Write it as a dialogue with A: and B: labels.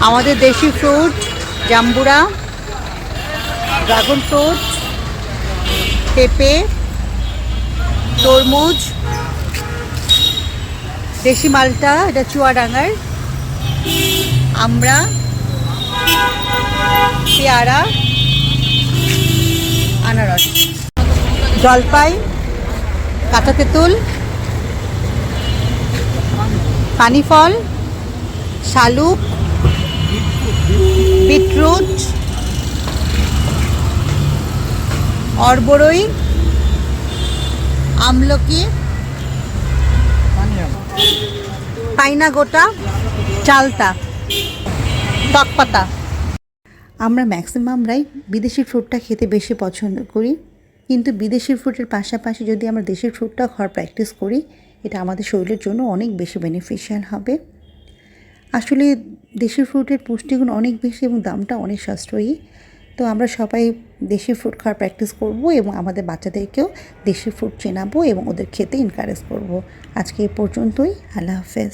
A: আমাদের দেশি ফ্রুট, জাম্বুরা, ড্রাগন ফ্রুট, পেঁপে, তরমুজ, দেশি মালটা, এটা চুয়াডাঙ্গার, আমড়া, পেয়ারা, আনারস, জলপাই, কাঁচা তেঁতুল, পানিফল, শালুক, বিটরুট, অরবড়ই, আমলকি, পাইনা গোটা, চালতা, টকপাতা। আমরা ম্যাক্সিমামরাই বিদেশি ফ্রুটটা খেতে বেশি পছন্দ করি, কিন্তু বিদেশি ফ্রুটের পাশাপাশি যদি আমরা দেশি ফ্রুটটা খাওয়ার প্র্যাকটিস করি, এটা আমাদের শরীরের জন্য অনেক বেশি বেনিফিশিয়াল হবে। আসলে দেশি ফ্রুটের পুষ্টিগুণ অনেক বেশি এবং দামটা অনেক সাশ্রয়ী। তো আমরা সবাই দেশি ফ্রুট খাওয়ার প্র্যাকটিস করব এবং আমাদের বাচ্চাদেরকেও দেশি ফ্রুট চেনাবো এবং ওদের খেতে এনকারেজ করব। আজকে এ পর্যন্তই। আল্লাহ হাফেজ।